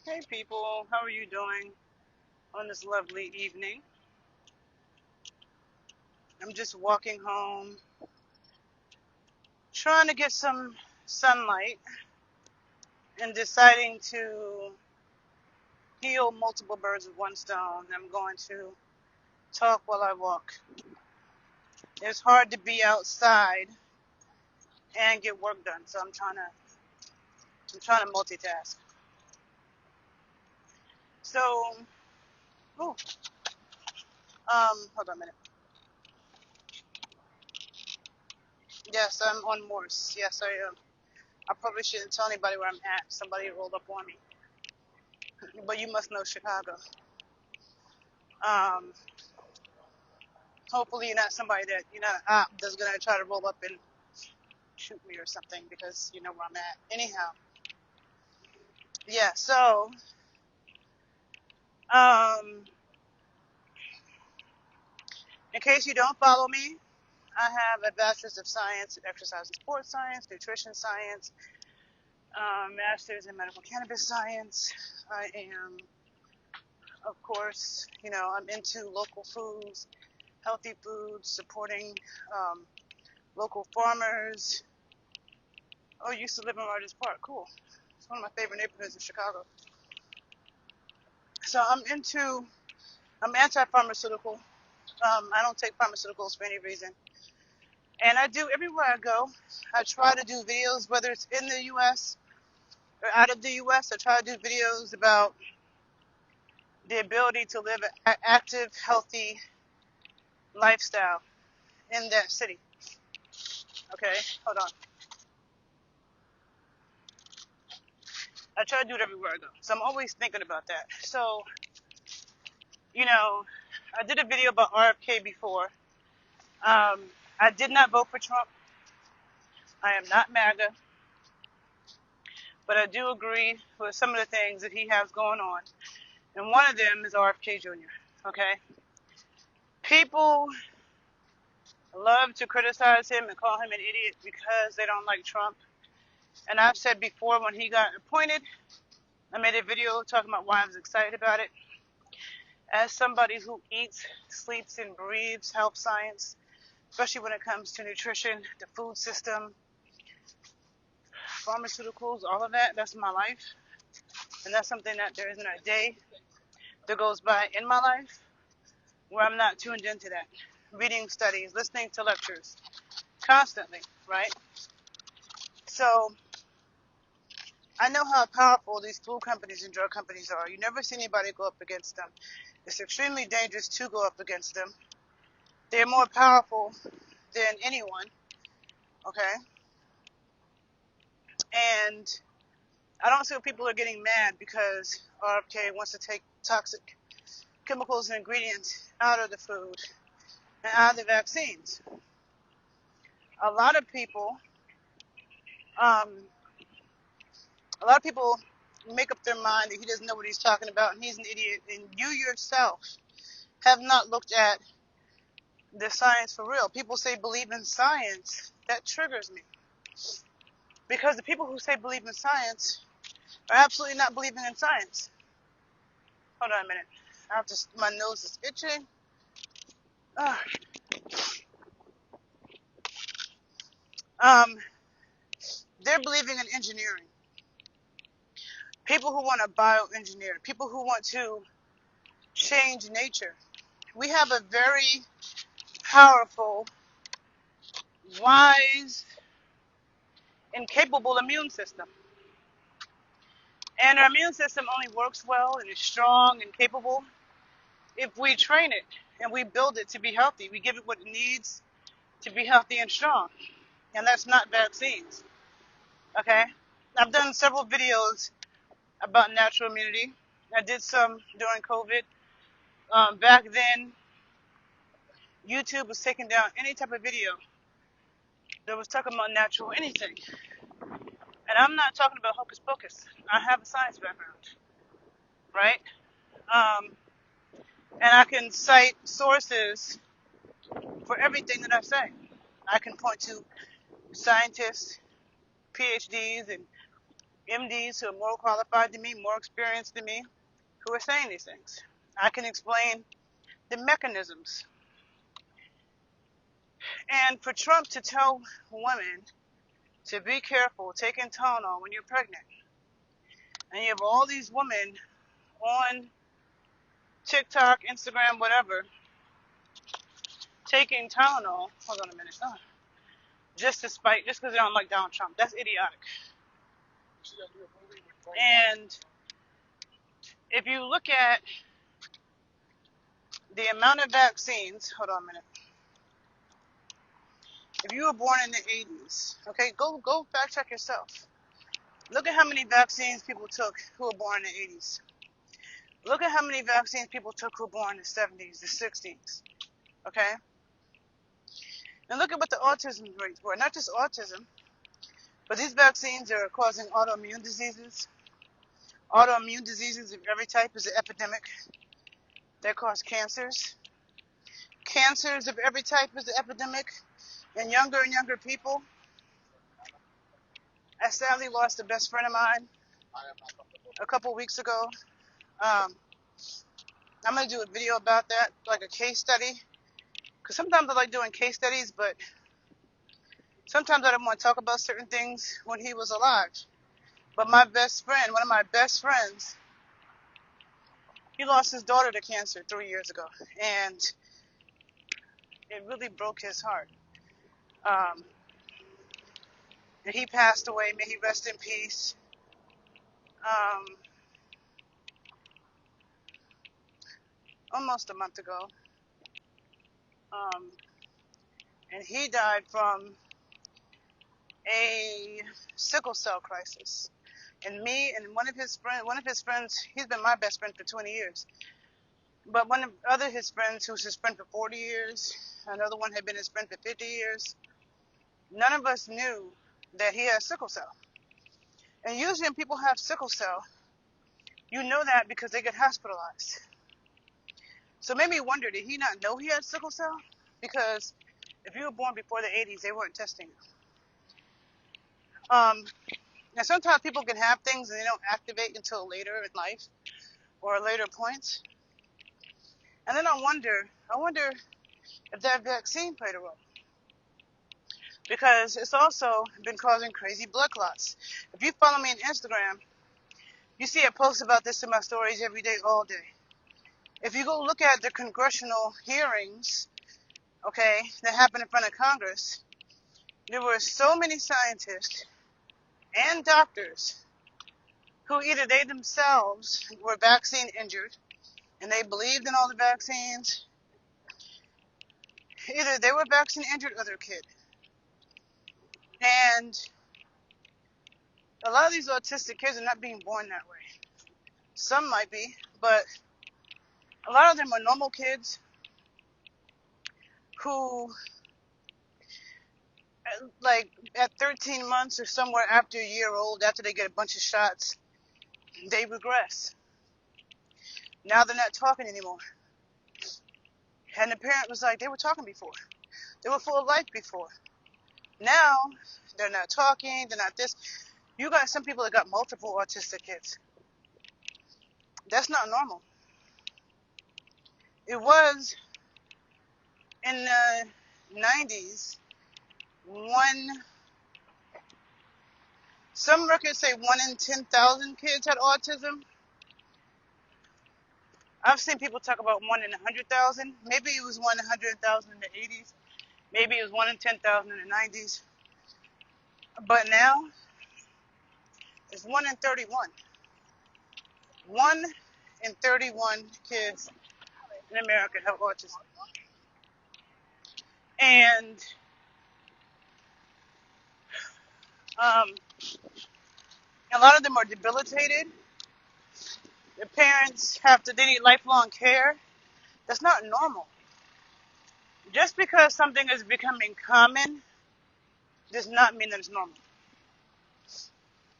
Hey people, how are you doing on this lovely evening? I'm just walking home, trying to get some sunlight and deciding to heal multiple birds with one stone. I'm going to talk while I walk. It's hard to be outside and get work done, so I'm trying to multitask. So, oh, hold on a minute. Yes, I'm on Morse. Yes, I probably shouldn't tell anybody where I'm at. Somebody rolled up on me, but you must know Chicago. Um, Hopefully you're not somebody you're not an op that's gonna try to roll up and shoot me or something because you know where I'm at. Anyhow, yeah. So, um, in case you don't follow me, I have a bachelor's of science in exercise and sports science, nutrition science, master's in medical cannabis science. I am, of course, I'm into local foods, healthy foods, supporting local farmers. Oh, you used to live in Rogers Park. Cool. It's one of my favorite neighborhoods in Chicago. So I'm anti-pharmaceutical. I don't take pharmaceuticals for any reason. And I do everywhere I go. I try to do videos, whether it's in the U.S. or out of the U.S. I try to do videos about the ability to live an active, healthy lifestyle in that city. Okay, hold on. I try to do it everywhere I go. So I'm always thinking about that. So, you know, I did a video about RFK before. I did not vote for Trump. I am not MAGA. But I do agree with some of the things that he has going on. And one of them is RFK Jr. Okay? People love to criticize him and call him an idiot because they don't like Trump. And I've said before when he got appointed, I made a video talking about why I was excited about it. As somebody who eats, sleeps, and breathes health science, especially when it comes to nutrition, the food system, pharmaceuticals, all of that, that's my life. And that's something that there isn't a day that goes by in my life where I'm not tuned into that. Reading studies, listening to lectures, constantly, right? So I know how powerful these food companies and drug companies are. You never see anybody go up against them. It's extremely dangerous to go up against them. They're more powerful than anyone, okay? And I don't see what people are getting mad because RFK wants to take toxic chemicals and ingredients out of the food and out of the vaccines. A lot of people, um, a lot of people make up their mind that he doesn't know what he's talking about and he's an idiot. And you yourself have not looked at the science for real. People say believe in science. That triggers me. Because the people who say believe in science are absolutely not believing in science. Hold on a minute. My nose is itching. Ah. Um, they're believing in engineering. People who want to bioengineer. People who want to change nature. We have a very powerful, wise, and capable immune system. And our immune system only works well and is strong and capable if we train it and we build it to be healthy. We give it what it needs to be healthy and strong. And that's not vaccines. Okay? I've done several videos about natural immunity. I did some during COVID. Back then, YouTube was taking down any type of video that was talking about natural anything. And I'm not talking about hocus pocus. I have a science background, right? Um, and I can cite sources for everything that I say. I can point to scientists, PhDs, and MDs who are more qualified than me, more experienced than me, who are saying these things. I can explain the mechanisms. And for Trump to tell women to be careful taking Tylenol when you're pregnant, and you have all these women on TikTok, Instagram, whatever, taking Tylenol. Hold on a minute. Oh, just because they don't like Donald Trump. That's idiotic. And if you look at the amount of vaccines, hold on a minute. If you were born in the 80s, okay, go fact check yourself. Look at how many vaccines people took who were born in the 80s. Look at how many vaccines people took who were born in the 70s, the 60s, okay? And look at what the autism rates were. Not just autism, but these vaccines are causing autoimmune diseases. Autoimmune diseases of every type is an epidemic that cause cancers. Cancers of every type is an epidemic in younger and younger people. I sadly lost a best friend of mine a couple weeks ago. I'm going to do a video about that, like a case study. Because sometimes I like doing case studies, but sometimes I don't want to talk about certain things when he was alive. But my best friend, one of my best friends, he lost his daughter to cancer 3 years ago. And it really broke his heart. And he passed away. May he rest in peace. Almost a month ago. And he died from a sickle cell crisis. And me and one of his friends, he's been my best friend for 20 years. But one of his friends, who's his friend for 40 years, another one had been his friend for 50 years, none of us knew that he had sickle cell. And usually when people have sickle cell, you know that because they get hospitalized. So it made me wonder, did he not know he had sickle cell? Because if you were born before the 80s, they weren't testing you. Now sometimes people can have things and they don't activate until later in life or later points. And then I wonder if that vaccine played a role. Because it's also been causing crazy blood clots. If you follow me on Instagram, you see I post about this in my stories every day, all day. If you go look at the congressional hearings, okay, that happened in front of Congress, there were so many scientists and doctors who either they themselves were vaccine injured and they believed in all the vaccines, either they were vaccine injured or their kid. And a lot of these autistic kids are not being born that way. Some might be, but a lot of them are normal kids who, like, at 13 months or somewhere after a year old, after they get a bunch of shots, they regress. Now they're not talking anymore. And the parent was like, they were talking before. They were full of life before. Now, they're not talking, they're not this. You got some people that got multiple autistic kids. That's not normal. It was in the 90s, some records say 1 in 10,000 kids had autism. I've seen people talk about 1 in 100,000. Maybe it was 1 in 100,000 in the 80s. Maybe it was 1 in 10,000 in the 90s. But now, it's 1 in 31. 1 in 31 kids in America have autism. And a lot of them are debilitated. The parents they need lifelong care. That's not normal. Just because something is becoming common does not mean that it's normal.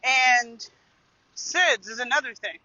And SIDS is another thing.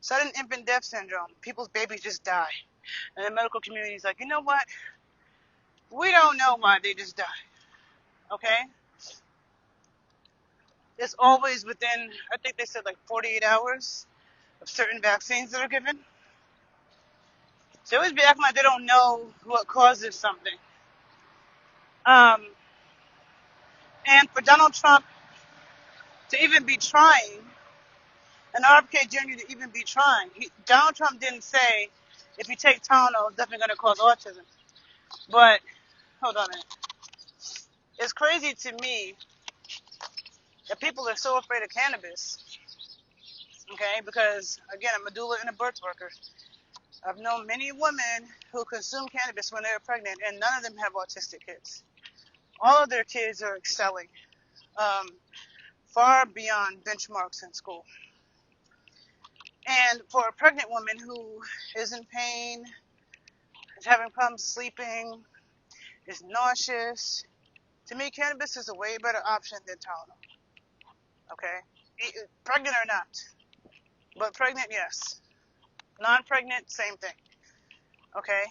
Sudden infant death syndrome. People's babies just die. And the medical community is like, you know what? We don't know why they just died. Okay? It's always within, I think they said like 48 hours of certain vaccines that are given. So they always be acting like they don't know what causes something. Um, and for Donald Trump to even be trying, and RFK Jr. to even be trying, Donald Trump didn't say if you take Tylenol, it's definitely going to cause autism. But, hold on a minute. It's crazy to me that people are so afraid of cannabis, okay? Because, again, I'm a doula and a birth worker. I've known many women who consume cannabis when they were pregnant, and none of them have autistic kids. All of their kids are excelling, far beyond benchmarks in school. And for a pregnant woman who is in pain, is having problems sleeping, is nauseous, to me, cannabis is a way better option than Tylenol. Okay? Pregnant or not. But pregnant, yes. Non-pregnant, same thing. Okay?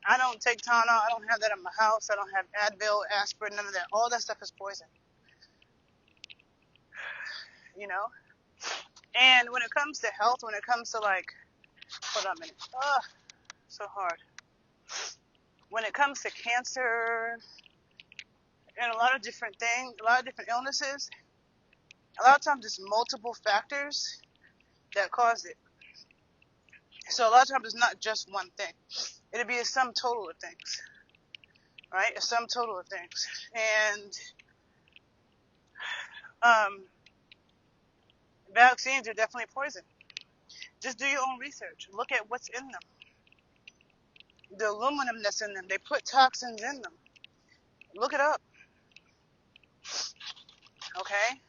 I don't take Tylenol. I don't have that in my house. I don't have Advil, aspirin, none of that. All that stuff is poison. You know? And when it comes to health, when it comes to like, hold on a minute. Oh, so hard. When it comes to cancer and a lot of different things, a lot of different illnesses, a lot of times it's multiple factors that cause it. So a lot of times it's not just one thing. It'll be a sum total of things, right? A sum total of things. And vaccines are definitely poison. Just do your own research. Look at what's in them. The aluminum that's in them. They put toxins in them. Look it up. Okay?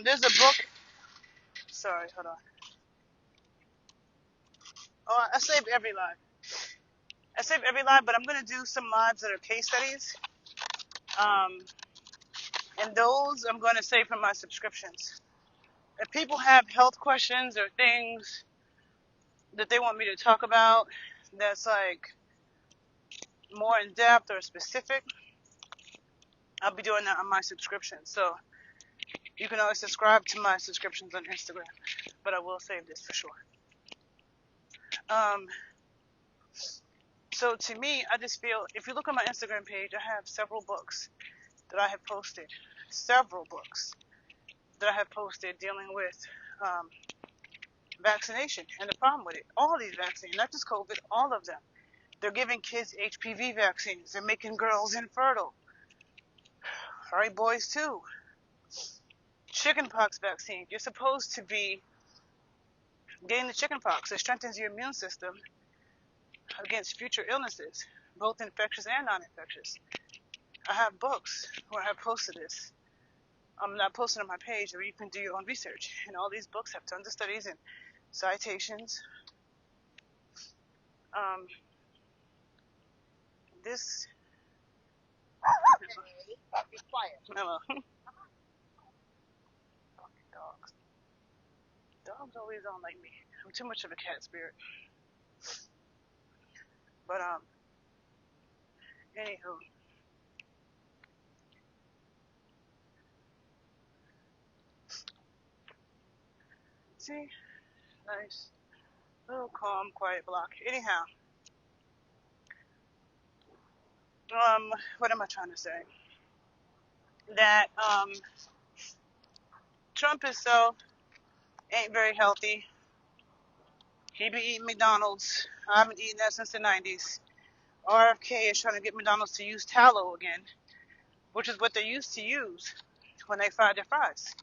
There's a book. Sorry, hold on. Oh, I save every live. I save every live, but I'm going to do some lives that are case studies. And those I'm going to save from my subscriptions. If people have health questions or things that they want me to talk about that's like more in depth or specific, I'll be doing that on my subscription. So you can always subscribe to my subscriptions on Instagram, but I will save this for sure. So to me, I just feel, if you look on my Instagram page, I have several books that I have posted. Several books that I have posted dealing with vaccination and the problem with it. All these vaccines, not just COVID, all of them. They're giving kids HPV vaccines. They're making girls infertile. All right, boys too. Chickenpox vaccine. You're supposed to be getting the chickenpox. It strengthens your immune system against future illnesses, both infectious and non-infectious. I have books where I have posted this. I'm not posting on my page, where you can do your own research. And all these books have tons of studies and citations. This. Be quiet. Hello. Fucking dogs. Dogs always don't like me. I'm too much of a cat spirit. But anywho. See? Nice. Little calm, quiet block. Anyhow. What am I trying to say? That Trump himself ain't very healthy. He be eating McDonald's. I haven't eaten that since the 90s. RFK is trying to get McDonald's to use tallow again, which is what they used to use when they fried their fries.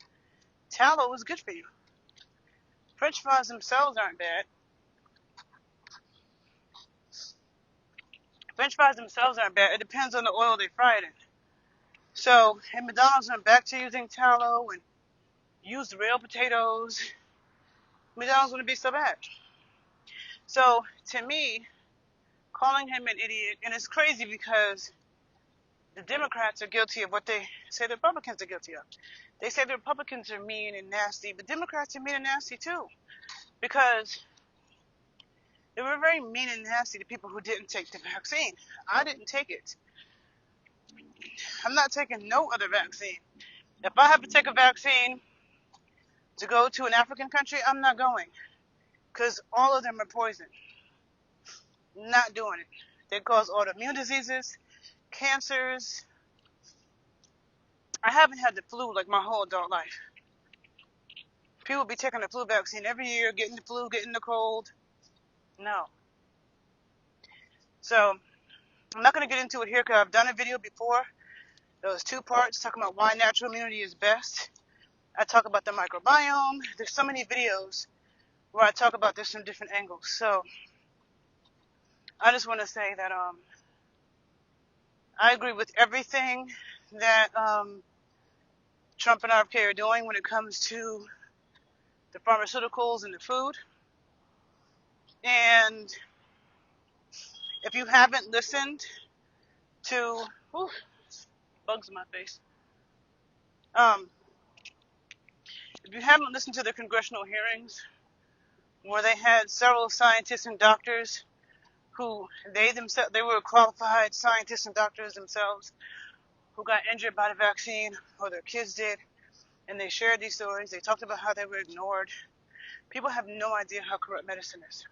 Tallow is good for you. French fries themselves aren't bad. French fries themselves aren't bad. It depends on the oil they fry it in. So, if McDonald's went back to using tallow and used real potatoes, McDonald's wouldn't be so bad. So, to me, calling him an idiot, and it's crazy because the Democrats are guilty of what they say the Republicans are guilty of. They say the Republicans are mean and nasty, but Democrats are mean and nasty too. Because they were very mean and nasty to people who didn't take the vaccine. I didn't take it. I'm not taking no other vaccine. If I have to take a vaccine to go to an African country, I'm not going. Because all of them are poison. Not doing it. They cause autoimmune diseases, cancers. I haven't had the flu like my whole adult life. People be taking the flu vaccine every year, getting the flu, getting the cold. No. So, I'm not going to get into it here because I've done a video before. There was 2 parts talking about why natural immunity is best. I talk about the microbiome. There's so many videos where I talk about this from different angles. So, I just want to say that I agree with everything that Trump and RFK are doing when it comes to the pharmaceuticals and the food. And if you haven't listened to, bugs in my face. If you haven't listened to the congressional hearings where they had several scientists and doctors who they were qualified scientists and doctors themselves who got injured by the vaccine or their kids did, and they shared these stories. They talked about how they were ignored. People have no idea how corrupt medicine is.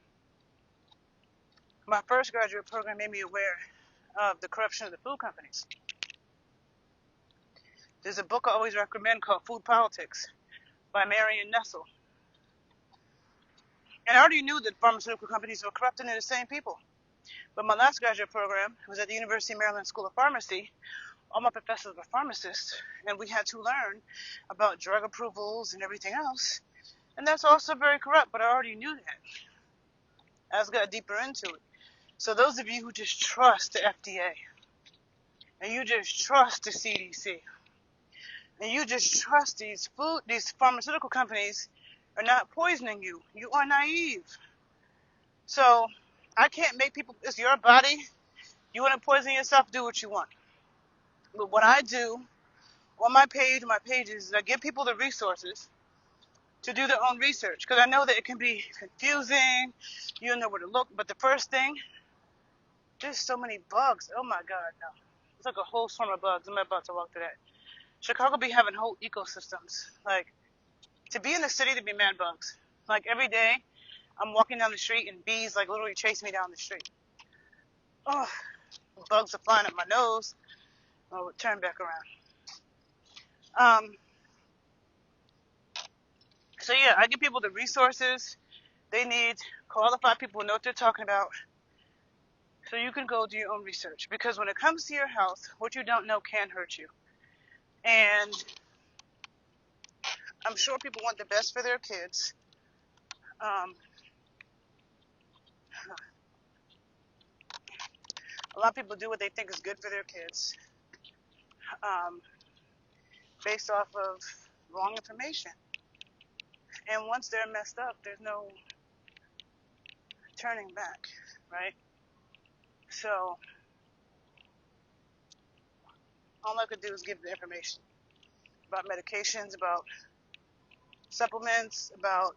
My first graduate program made me aware of the corruption of the food companies. There's a book I always recommend called Food Politics by Marion Nestle. And I already knew that pharmaceutical companies were corrupting the same people. But my last graduate program was at the University of Maryland School of Pharmacy. All my professors were pharmacists, and we had to learn about drug approvals and everything else. And that's also very corrupt, but I already knew that. I just got deeper into it. So those of you who just trust the FDA, and you just trust the CDC, and you just trust these pharmaceutical companies are not poisoning you, you are naive. So I can't make people, it's your body. You want to poison yourself, do what you want. But what I do on my pages is I give people the resources to do their own research. Because I know that it can be confusing. You don't know where to look. But the first thing, there's so many bugs. Oh my God, no. It's like a whole swarm of bugs. I'm about to walk through that. Chicago be having whole ecosystems. Like, to be in the city, to be mad bugs. Like, every day, I'm walking down the street and bees, like, literally chase me down the street. Oh, bugs are flying up my nose. I'll turn back around. So yeah, I give people the resources they need, qualified people who know what they're talking about, so you can go do your own research. Because when it comes to your health, what you don't know can hurt you. And I'm sure people want the best for their kids. A lot of people do what they think is good for their kids, based off of wrong information. And once they're messed up, there's no turning back, right? So all I could do is give the information about medications, about supplements, about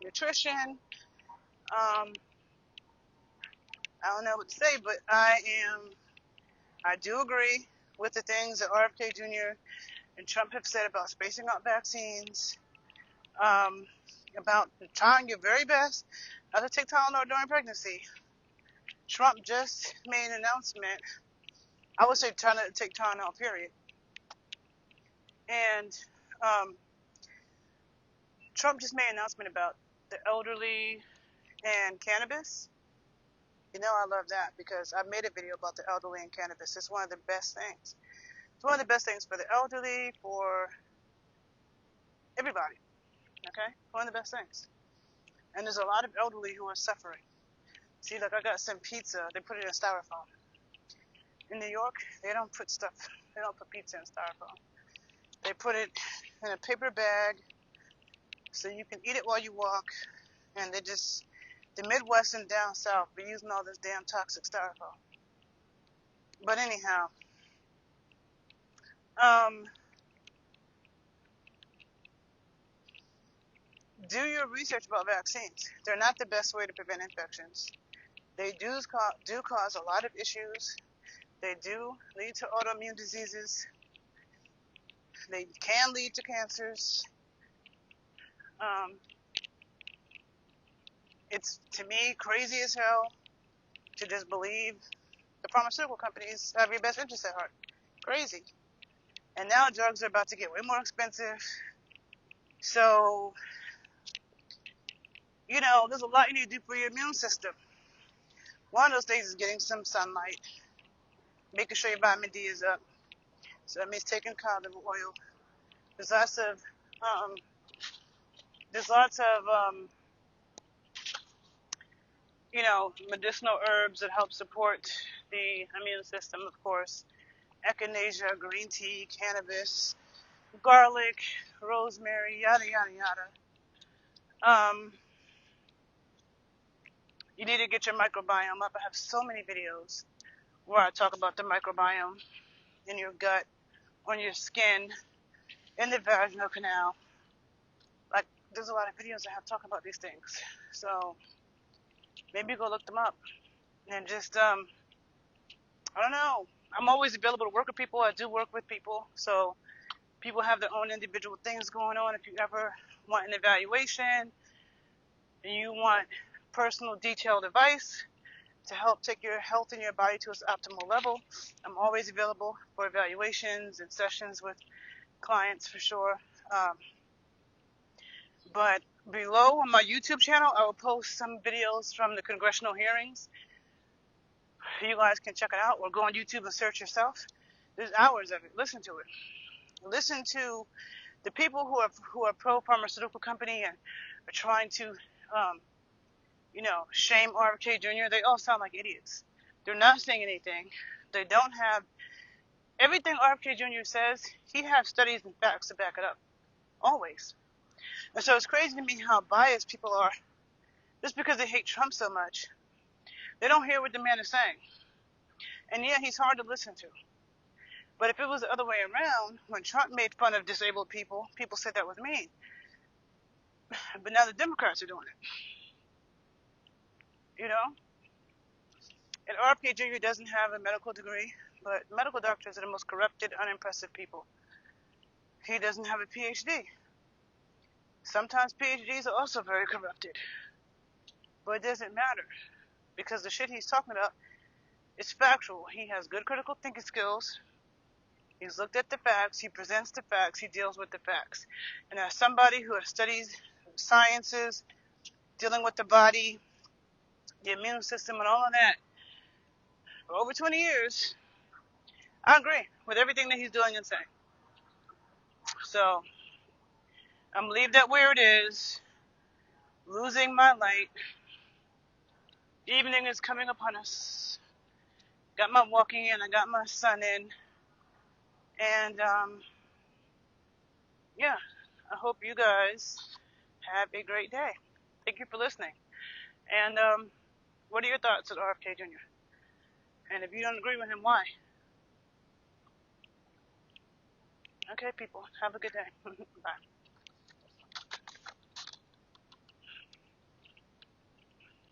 nutrition. I don't know what to say, but I do agree with the things that RFK Jr. and Trump have said about spacing out vaccines, about trying your very best not to take Tylenol during pregnancy. Trump just made an announcement. I would say trying to take Tylenol, period. And Trump just made an announcement about the elderly and cannabis. You know, I love that because I made a video about the elderly and cannabis. It's one of the best things. It's one of the best things for the elderly, for everybody. Okay? One of the best things. And there's a lot of elderly who are suffering. See, like I got some pizza. They put it in styrofoam. In New York, they don't put pizza in styrofoam. They put it in a paper bag so you can eat it while you walk. And the Midwest and down south be using all this damn toxic styrofoam. But anyhow, do your research about vaccines. They're not the best way to prevent infections. They do cause a lot of issues. They do lead to autoimmune diseases. They can lead to cancers. It's, to me, crazy as hell to just believe the pharmaceutical companies have your best interests at heart. Crazy. And now drugs are about to get way more expensive. So, there's a lot you need to do for your immune system. One of those things is getting some sunlight, making sure your vitamin D is up. So that means taking cod liver oil. There's lots of, um, there's lots of, medicinal herbs that help support the immune system, of course. Echinacea, green tea, cannabis, garlic, rosemary, yada, yada, yada. You need to get your microbiome up. I have so many videos where I talk about the microbiome in your gut, on your skin, in the vaginal canal. Like, there's a lot of videos I have talking about these things. So, maybe go look them up. And just, I don't know. I'm always available to work with people. I do work with people. So, people have their own individual things going on. If you ever want an evaluation and you want personal detailed advice to help take your health and your body to its optimal level, I'm always available for evaluations and sessions with clients for sure. But below on my YouTube channel, I will post some videos from the congressional hearings. You guys can check it out or go on YouTube and search yourself. There's hours of it. Listen to it. Listen to the people who are pro-pharmaceutical company and are trying to, shame RFK Jr. They all sound like idiots. They're not saying anything. They don't have everything RFK Jr. says. He has studies and facts to back it up. Always. And so it's crazy to me how biased people are just because they hate Trump so much. They don't hear what the man is saying. And yeah, he's hard to listen to. But if it was the other way around, when Trump made fun of disabled people, people said that was mean. But now the Democrats are doing it. And RFK Jr. doesn't have a medical degree, but medical doctors are the most corrupted, unimpressive people. He doesn't have a PhD. Sometimes PhDs are also very corrupted. But it doesn't matter, because the shit he's talking about is factual. He has good critical thinking skills. He's looked at the facts. He presents the facts. He deals with the facts. And as somebody who has studied sciences, dealing with the body, the immune system, and all of that for over 20 years, I agree with everything that he's doing and saying. So, I'm going to leave that where it is. Losing my light. Evening is coming upon us. Got my walking in. I got my sun in. And, yeah, I hope you guys have a great day. Thank you for listening. And, what are your thoughts on RFK Jr.? And if you don't agree with him, why? Okay, people, have a good day. Bye.